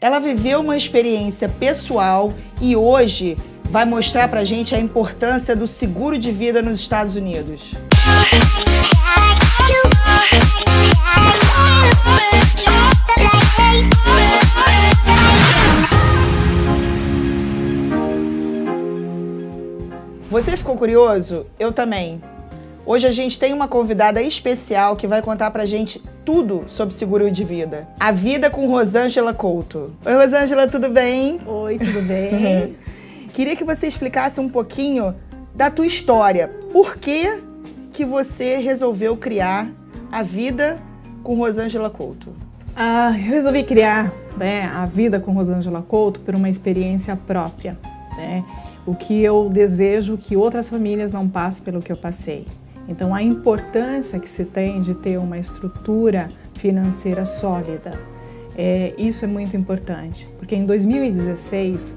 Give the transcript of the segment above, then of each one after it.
Ela viveu uma experiência pessoal e hoje vai mostrar pra gente a importância do seguro de vida nos Estados Unidos. Você ficou curioso? Eu também. Hoje a gente tem uma convidada especial que vai contar pra gente tudo sobre seguro de vida. A vida com Rosângela Couto. Oi, Rosângela, tudo bem? Oi, tudo bem? Queria que você explicasse um pouquinho da tua história. Por que você resolveu criar a vida com Rosângela Couto? Eu resolvi criar, a vida com Rosângela Couto por uma experiência própria. O que eu desejo que outras famílias não passem pelo que eu passei. Então, a importância que se tem de ter uma estrutura financeira sólida, isso é muito importante, porque em 2016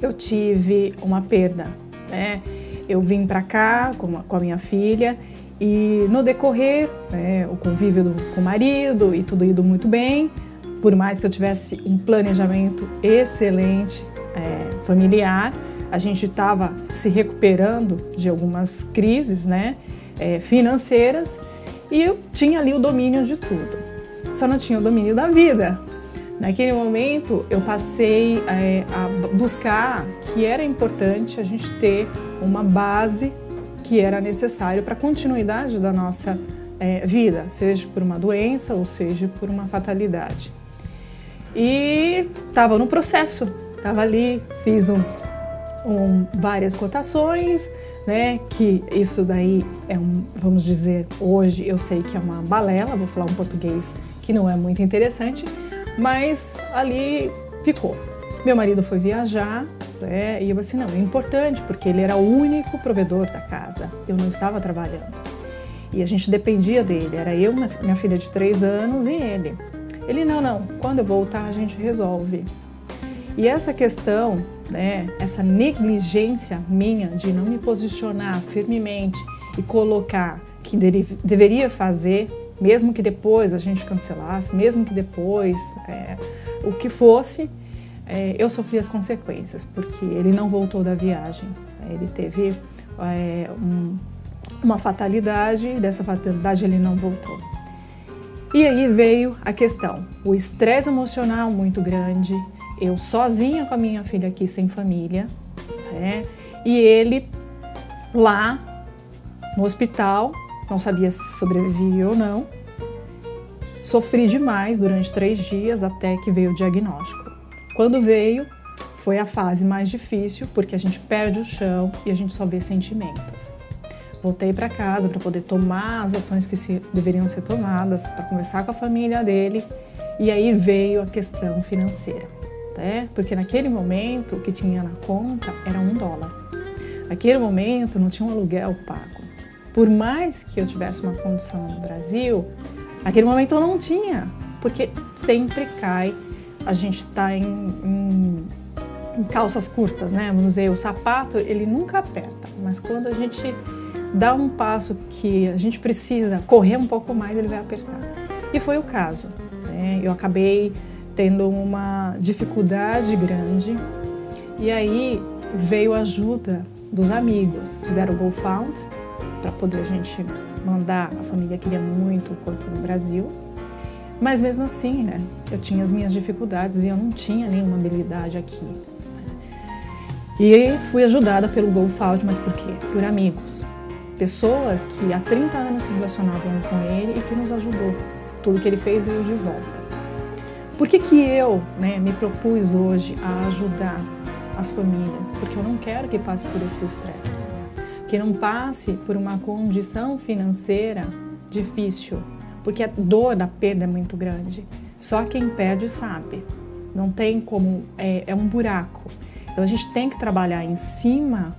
eu tive uma perda, Eu vim para cá com a minha filha e no decorrer, o convívio com o marido e tudo indo muito bem, por mais que eu tivesse um planejamento excelente familiar, a gente estava se recuperando de algumas crises, financeiras, e eu tinha ali o domínio de tudo. Só não tinha o domínio da vida. Naquele momento, eu passei a buscar que era importante a gente ter uma base que era necessário para a continuidade da nossa vida, seja por uma doença ou seja por uma fatalidade. E estava no processo, estava ali, fiz várias cotações, que isso daí vamos dizer, hoje eu sei que é uma balela, vou falar um português que não é muito interessante, mas ali ficou. Meu marido foi viajar, e eu assim, não, é importante, porque ele era o único provedor da casa, eu não estava trabalhando. E a gente dependia dele, era eu, minha filha de 3 anos e ele. Ele, não, quando eu voltar a gente resolve. E essa questão, essa negligência minha de não me posicionar firmemente e colocar que deveria fazer, mesmo que depois a gente cancelasse, mesmo que depois o que fosse, eu sofri as consequências, porque ele não voltou da viagem. Ele teve uma fatalidade e dessa fatalidade ele não voltou. E aí veio a questão, o estresse emocional muito grande, eu sozinha com a minha filha aqui, sem família, e ele lá no hospital, não sabia se sobrevivia ou não. Sofri demais durante 3 dias até que veio o diagnóstico. Quando veio, foi a fase mais difícil, porque a gente perde o chão e a gente só vê sentimentos. Voltei para casa para poder tomar as ações que deveriam ser tomadas, para conversar com a família dele, e aí veio a questão financeira. Porque naquele momento o que tinha na conta era $1. Naquele momento não tinha um aluguel pago. Por mais que eu tivesse uma condição no Brasil, naquele momento eu não tinha, porque sempre cai, a gente está em calças curtas, Vamos dizer, o sapato ele nunca aperta, mas quando a gente dá um passo que a gente precisa correr um pouco mais, ele vai apertar. E foi o caso, Eu acabei tendo uma dificuldade grande e aí veio a ajuda dos amigos, fizeram o GoFund para poder a gente mandar, a família queria muito o corpo no Brasil, mas mesmo assim, eu tinha as minhas dificuldades e eu não tinha nenhuma habilidade aqui. E fui ajudada pelo GoFund, mas por quê? Por amigos, pessoas que há 30 anos se relacionavam com ele e que nos ajudou. Tudo que ele fez veio de volta. Por que eu me propus hoje a ajudar as famílias? Porque eu não quero que passe por esse estresse. Que não passe por uma condição financeira difícil. Porque a dor da perda é muito grande. Só quem perde sabe. Não tem como, é um buraco. Então a gente tem que trabalhar em cima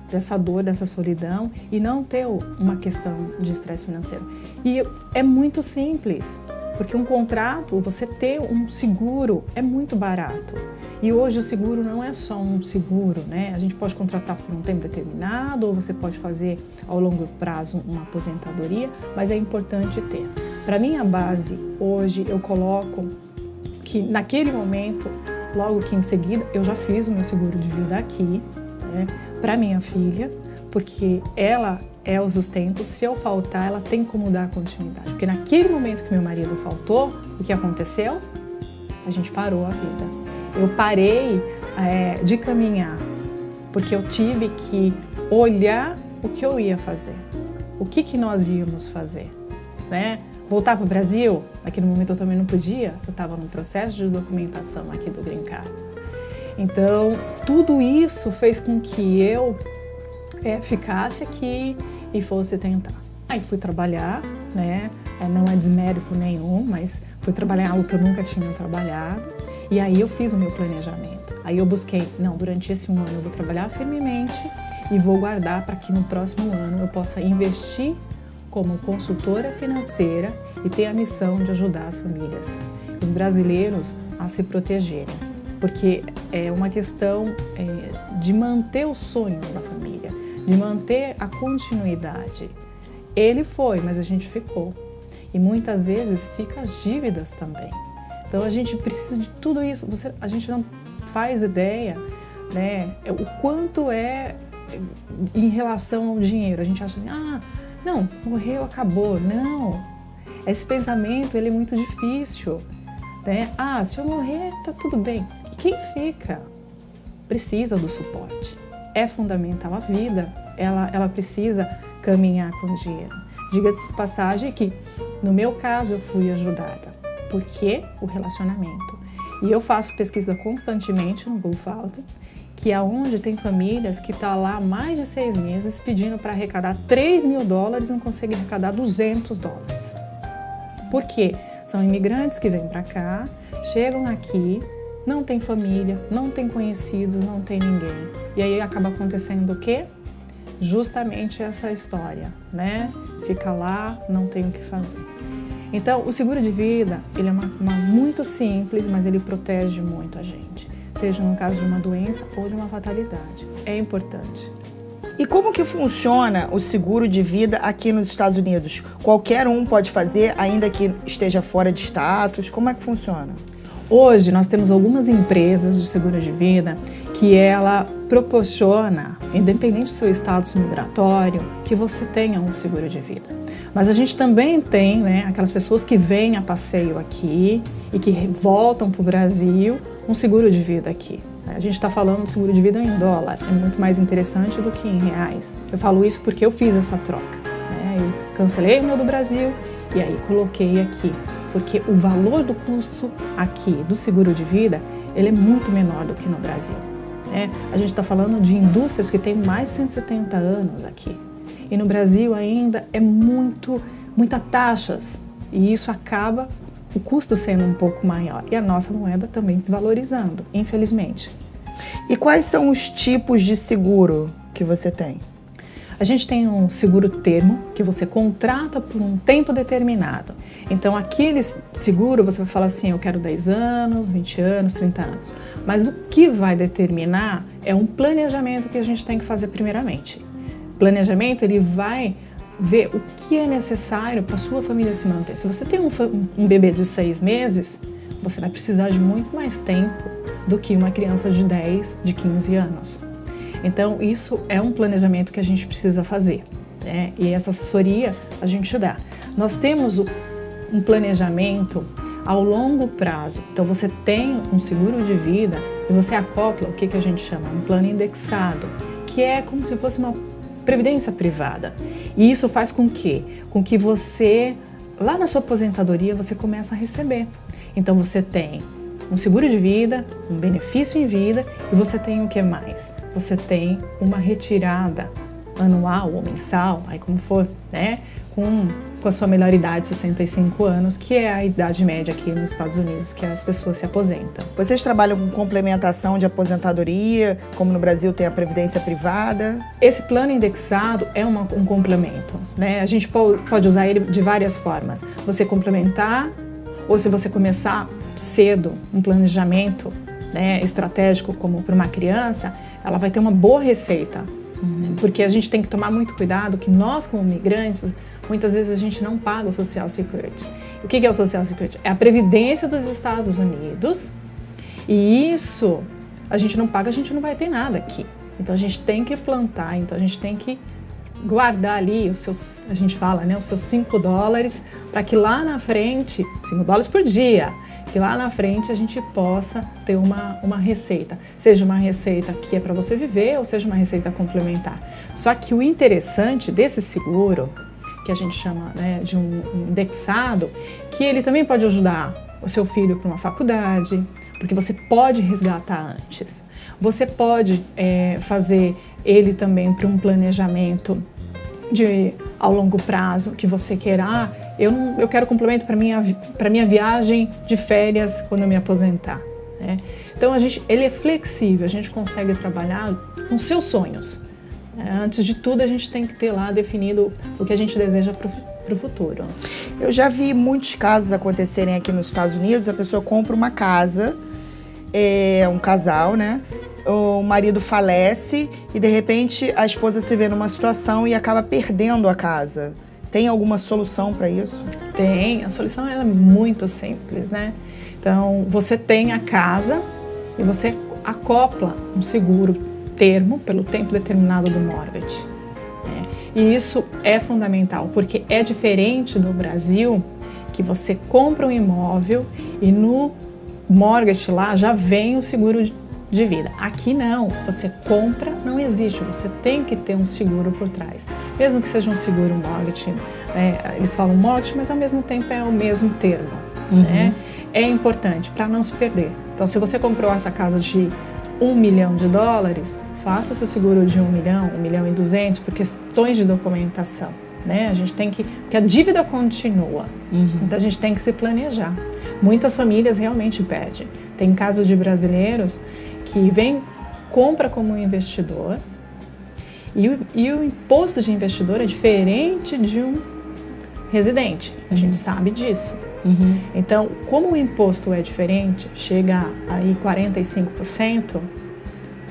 dessa dor, dessa solidão e não ter uma questão de estresse financeiro. E é muito simples. Porque um contrato, você ter um seguro é muito barato. E hoje o seguro não é só um seguro, A gente pode contratar por um tempo determinado ou você pode fazer ao longo prazo uma aposentadoria, mas é importante ter. Para mim a base, hoje eu coloco que naquele momento, logo que em seguida, eu já fiz o meu seguro de vida aqui, né, para minha filha, porque ela é o sustento. Se eu faltar, ela tem como dar continuidade. Porque naquele momento que meu marido faltou, o que aconteceu? A gente parou a vida. Eu parei de caminhar, porque eu tive que olhar o que eu ia fazer, o que nós íamos fazer, né? Voltar para o Brasil, naquele momento eu também não podia, eu estava no processo de documentação aqui do Green Card. Então, tudo isso fez com que eu ficasse aqui e fosse tentar. Aí fui trabalhar, né? Não é desmérito nenhum, mas fui trabalhar algo que eu nunca tinha trabalhado. E aí eu fiz o meu planejamento. Aí eu busquei, não, durante esse um ano eu vou trabalhar firmemente e vou guardar para que no próximo ano eu possa investir como consultora financeira e ter a missão de ajudar as famílias, os brasileiros a se protegerem. Porque é uma questão de manter o sonho da família, de manter a continuidade. Ele foi, mas a gente ficou. E muitas vezes fica as dívidas também. Então a gente precisa de tudo isso. A gente não faz ideia, né, o quanto é em relação ao dinheiro. A gente acha assim, não, morreu, acabou. Não, esse pensamento ele é muito difícil, né? Se eu morrer, tá tudo bem. E quem fica precisa do suporte. É fundamental. A vida, ela precisa caminhar com o dinheiro. Diga-se de passagem que, no meu caso, eu fui ajudada. Por quê? O relacionamento. E eu faço pesquisa constantemente no GoFundMe, que é onde tem famílias que estão lá há mais de 6 meses pedindo para arrecadar $3.000 e não conseguem arrecadar $200. Por quê? São imigrantes que vêm para cá, chegam aqui, não tem família, não tem conhecidos, não tem ninguém. E aí acaba acontecendo o quê? Justamente essa história, né? Fica lá, não tem o que fazer. Então, o seguro de vida, ele é uma muito simples, mas ele protege muito a gente. Seja no caso de uma doença ou de uma fatalidade. É importante. E como que funciona o seguro de vida aqui nos Estados Unidos? Qualquer um pode fazer, ainda que esteja fora de status? Como é que funciona? Hoje, nós temos algumas empresas de seguro de vida que ela proporciona, independente do seu status migratório, que você tenha um seguro de vida. Mas a gente também tem, né, aquelas pessoas que vêm a passeio aqui e que voltam para o Brasil, um seguro de vida aqui. A gente está falando de seguro de vida em dólar, é muito mais interessante do que em reais. Eu falo isso porque eu fiz essa troca, né? Eu cancelei o meu do Brasil e aí coloquei aqui, porque o valor do custo aqui do seguro de vida, ele é muito menor do que no Brasil, né? A gente está falando de indústrias que têm mais de 170 anos aqui. E no Brasil ainda é muitas taxas e isso acaba o custo sendo um pouco maior e a nossa moeda também desvalorizando, infelizmente. E quais são os tipos de seguro que você tem? A gente tem um seguro termo que você contrata por um tempo determinado. Então, aquele seguro você vai falar assim, eu quero 10 anos, 20 anos, 30 anos. Mas o que vai determinar é um planejamento que a gente tem que fazer primeiramente. Planejamento, ele vai ver o que é necessário para a sua família se manter. Se você tem um bebê de 6 meses, você vai precisar de muito mais tempo do que uma criança de 10, de 15 anos. Então, isso é um planejamento que a gente precisa fazer, né? E essa assessoria a gente dá. Nós temos um planejamento ao longo prazo. Então, você tem um seguro de vida e você acopla o que a gente chama um plano indexado, que é como se fosse uma previdência privada. E isso faz com que você, lá na sua aposentadoria, você começa a receber. Então você tem um seguro de vida, um benefício em vida e você tem o que mais? Você tem uma retirada anual ou mensal, aí como for, né? Com a sua melhor idade, 65 anos, que é a idade média aqui nos Estados Unidos, que as pessoas se aposentam. Vocês trabalham com complementação de aposentadoria, como no Brasil tem a previdência privada? Esse plano indexado é um complemento, né? A gente pode usar ele de várias formas. Você complementar, ou se você começar cedo um planejamento, né, estratégico como para uma criança, ela vai ter uma boa receita Porque a gente tem que tomar muito cuidado que nós, como migrantes, muitas vezes a gente não paga o Social Security. O que é o Social Security? É a Previdência dos Estados Unidos, e isso a gente não paga, a gente não vai ter nada aqui. Então a gente tem que plantar, então a gente tem que guardar ali os seus, a gente fala, né, os seus $5, para que lá na frente, $5 por dia, que lá na frente a gente possa ter uma receita, seja uma receita que é para você viver ou seja uma receita complementar. Só que o interessante desse seguro, que a gente chama, né, de um indexado, que ele também pode ajudar o seu filho para uma faculdade, porque você pode resgatar antes. Você pode fazer ele também para um planejamento ao longo prazo, que você queira, eu quero complemento para minha viagem de férias quando eu me aposentar. Né? Então ele é flexível, a gente consegue trabalhar com seus sonhos. Antes de tudo, a gente tem que ter lá definido o que a gente deseja para o futuro. Eu já vi muitos casos acontecerem aqui nos Estados Unidos, a pessoa compra uma casa, um casal, né? O marido falece e de repente a esposa se vê numa situação e acaba perdendo a casa. Tem alguma solução para isso? Tem, a solução é muito simples, né? Então, você tem a casa e você acopla um seguro termo pelo tempo determinado do mortgage. Né? E isso é fundamental, porque é diferente do Brasil, que você compra um imóvel e no mortgage lá já vem o seguro de vida. Aqui não, você compra, não existe, você tem que ter um seguro por trás. Mesmo que seja um seguro mortgage, eles falam mortgage, mas ao mesmo tempo é o mesmo termo. Né? É importante para não se perder. Então, se você comprou essa casa de $1 milhão, faça o seu seguro de 1 milhão, 1.200.000, por questões de documentação. Né? A gente tem que, porque a dívida continua, então a gente tem que se planejar. Muitas famílias realmente perdem. Tem casos de brasileiros que compra como investidor e o imposto de investidor é diferente de um residente. A gente sabe disso. Então, como o imposto é diferente, chega aí 45%,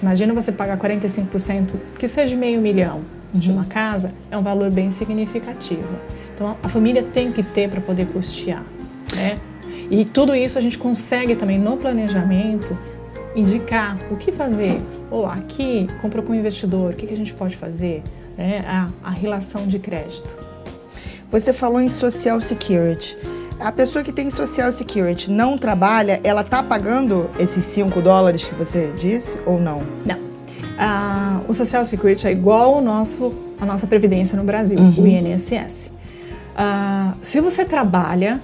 imagina você pagar 45%, que seja $500 mil de uma casa, é um valor bem significativo. Então, a família tem que ter para poder custear, né? E tudo isso a gente consegue também no planejamento indicar o que fazer. Aqui comprou com o investidor, o que a gente pode fazer? Né? A relação de crédito. Você falou em Social Security. A pessoa que tem Social Security não trabalha, ela está pagando esses $5 que você disse ou não? Não. O Social Security é igual a nossa Previdência no Brasil, o INSS. Se você trabalha,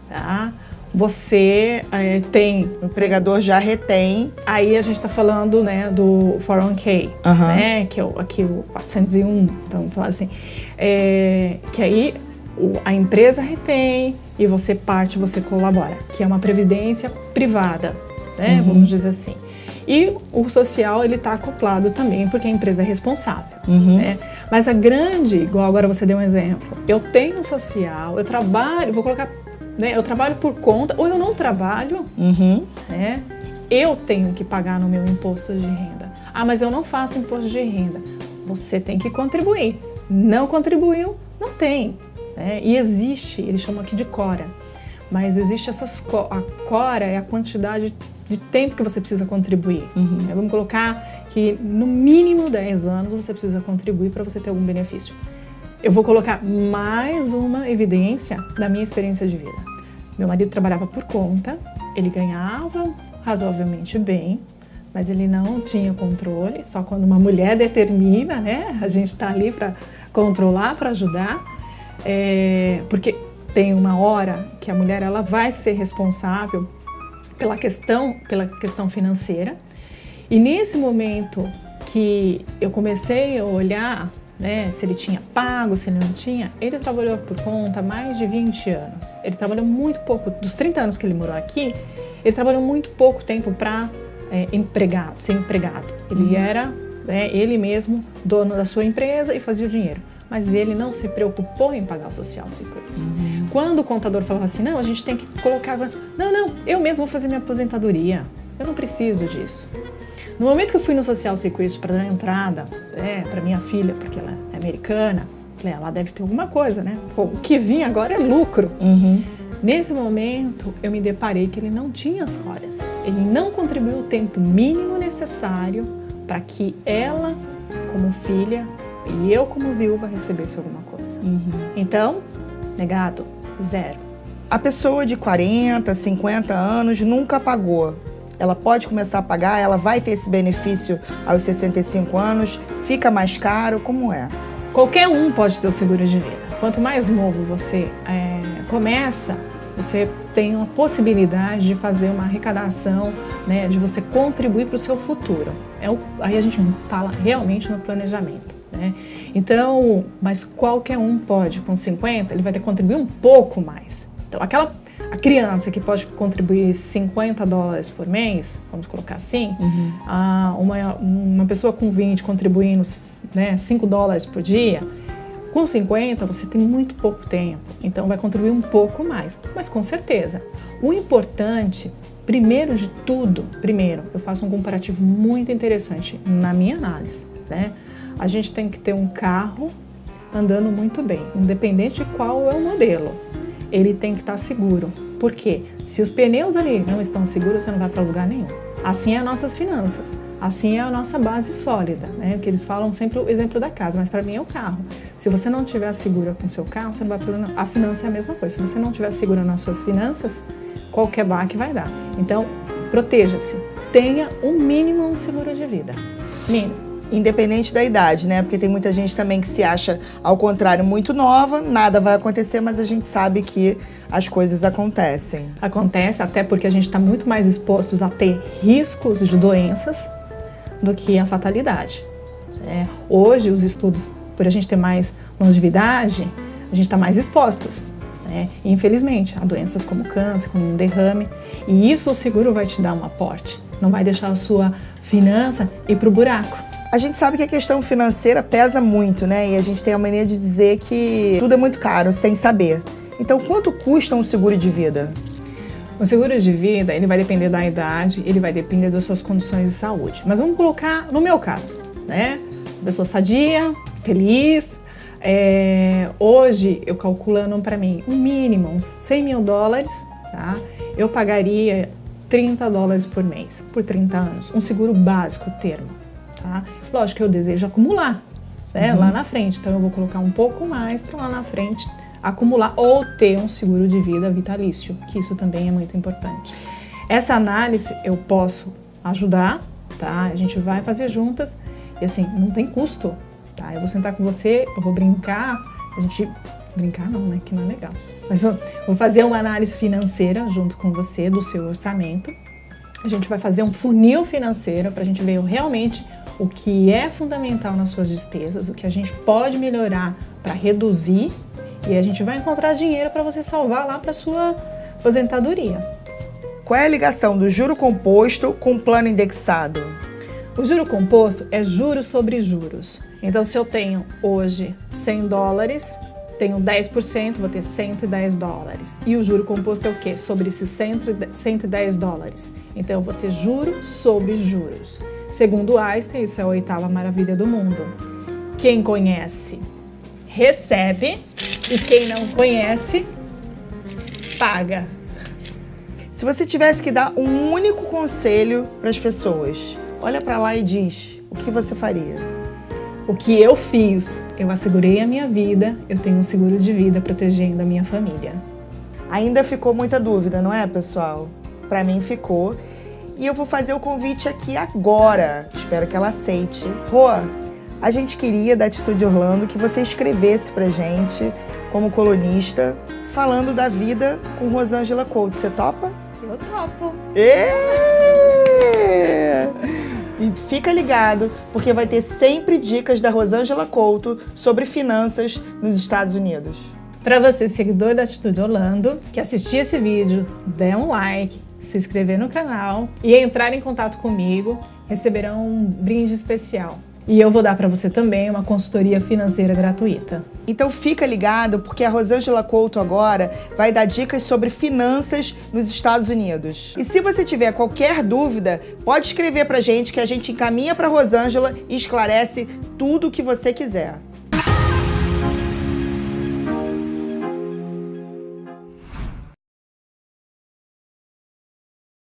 tá? Você tem... O empregador já retém. Aí a gente está falando, né, do 401k, né, que é aqui o 401, vamos falar assim. Que aí a empresa retém e você colabora, que é uma previdência privada, né, vamos dizer assim. E o social, ele está acoplado também, porque a empresa é responsável. Né? Mas igual agora você deu um exemplo, eu tenho social, eu trabalho, vou colocar... Né, eu trabalho por conta, ou eu não trabalho, né, eu tenho que pagar no meu imposto de renda. Mas eu não faço imposto de renda. Você tem que contribuir. Não contribuiu, não tem. Né? E existe, eles chamam aqui de CORA, mas existe a CORA é a quantidade de tempo que você precisa contribuir. Vamos colocar que no mínimo 10 anos você precisa contribuir para você ter algum benefício. Eu vou colocar mais uma evidência da minha experiência de vida. Meu marido trabalhava por conta, ele ganhava razoavelmente bem, mas ele não tinha controle, só quando uma mulher determina, né? A gente está ali para controlar, para ajudar, porque tem uma hora que a mulher ela vai ser responsável pela questão financeira. E nesse momento que eu comecei a olhar, né, se ele tinha pago, se ele não tinha, ele trabalhou por conta há mais de 20 anos. Ele trabalhou muito pouco, dos 30 anos que ele morou aqui, ele trabalhou muito pouco tempo para ser empregado. Ele era ele mesmo dono da sua empresa e fazia o dinheiro. Mas ele não se preocupou em pagar o Social Security. Quando o contador falava assim, não, a gente tem que colocar... Não, eu mesmo vou fazer minha aposentadoria. Eu não preciso disso. No momento que eu fui no Social Security para dar entrada para minha filha, porque ela é americana, falei, ela deve ter alguma coisa, né? Pô, o que vinha agora é lucro. Nesse momento, eu me deparei que ele não tinha as horas. Ele não contribuiu o tempo mínimo necessário para que ela, como filha, e eu, como viúva, recebesse alguma coisa. Então, negado, 0. A pessoa de 40, 50 anos nunca pagou. Ela pode começar a pagar, ela vai ter esse benefício aos 65 anos, fica mais caro, como é? Qualquer um pode ter o seguro de vida. Quanto mais novo você começa, você tem uma possibilidade de fazer uma arrecadação, né, de você contribuir para o seu futuro. Aí a gente fala realmente no planejamento, né? Então, mas qualquer um pode, com 50, ele vai ter que contribuir um pouco mais. Então, a criança que pode contribuir $50 por mês, vamos colocar assim, uma pessoa com 20 contribuindo, né, $5 por dia, com 50 você tem muito pouco tempo, então vai contribuir um pouco mais, mas com certeza. O importante, primeiro de tudo, eu faço um comparativo muito interessante na minha análise, né? A gente tem que ter um carro andando muito bem, independente de qual é o modelo. Ele tem que estar seguro. Por quê? Se os pneus ali não estão seguros, você não vai para lugar nenhum. Assim é as nossas finanças. Assim é a nossa base sólida, né? Porque eles falam sempre o exemplo da casa, mas para mim é o carro. Se você não estiver segura com o seu carro, você não vai para... A finança é a mesma coisa. Se você não estiver segura nas suas finanças, qualquer baque vai dar. Então, proteja-se. Tenha um mínimo um seguro de vida. Mínimo. Independente da idade, né? Porque tem muita gente também que se acha, ao contrário, muito nova, nada vai acontecer, mas a gente sabe que as coisas acontecem. Acontece até porque a gente está muito mais expostos a ter riscos de doenças do que a fatalidade. Hoje, os estudos, por a gente ter mais longevidade, a gente está mais expostos, né? E, infelizmente, a doenças como câncer, como um derrame, e isso o seguro vai te dar um aporte, não vai deixar a sua finança ir para o buraco. A gente sabe que a questão financeira pesa muito, né? E a gente tem a mania de dizer que tudo é muito caro, sem saber. Então, quanto custa um seguro de vida? O seguro de vida, ele vai depender da idade, ele vai depender das suas condições de saúde. Mas vamos colocar no meu caso, né? Pessoa sadia, feliz. Hoje, eu calculando para mim, um mínimo, uns $100 mil, tá? Eu pagaria $30 por mês, por 30 anos. Um seguro básico, termo. Tá? Lógico que eu desejo acumular, né, lá na frente, então eu vou colocar um pouco mais para lá na frente acumular ou ter um seguro de vida vitalício, que isso também é muito importante. Essa análise eu posso ajudar, tá? A gente vai fazer juntas e assim, não tem custo, tá? Eu vou sentar com você, eu vou brincar, brincar não, né, que não é legal, mas eu vou fazer uma análise financeira junto com você do seu orçamento. A gente vai fazer um funil financeiro para a gente ver realmente o que é fundamental nas suas despesas, o que a gente pode melhorar para reduzir, e a gente vai encontrar dinheiro para você salvar lá para sua aposentadoria. Qual é a ligação do juro composto com o plano indexado? O juro composto é juros sobre juros. Então, se eu tenho hoje $100, tenho 10%, vou ter $110. E o juro composto é o quê? Sobre esses $110. Então, eu vou ter juros sobre juros. Segundo Einstein, isso é a 8ª maravilha do mundo. Quem conhece, recebe. E quem não conhece, paga. Se você tivesse que dar um único conselho para as pessoas, olha para lá e diz, o que você faria? O que eu fiz? Eu assegurei a minha vida, eu tenho um seguro de vida protegendo a minha família. Ainda ficou muita dúvida, não é, pessoal? Para mim ficou. E eu vou fazer o convite aqui agora. Espero que ela aceite. Rô, a gente queria, da Atitude Orlando, que você escrevesse pra gente, como colunista, falando da vida com Rosângela Couto. Você topa? Eu topo. E fica ligado, porque vai ter sempre dicas da Rosângela Couto sobre finanças nos Estados Unidos. Para você, seguidor da Atitude Orlando, que assistir esse vídeo, dê um like, se inscrever no canal e entrar em contato comigo, receberão um brinde especial. E eu vou dar para você também uma consultoria financeira gratuita. Então fica ligado, porque a Rosângela Couto agora vai dar dicas sobre finanças nos Estados Unidos. E se você tiver qualquer dúvida, pode escrever pra gente que a gente encaminha pra Rosângela e esclarece tudo o que você quiser.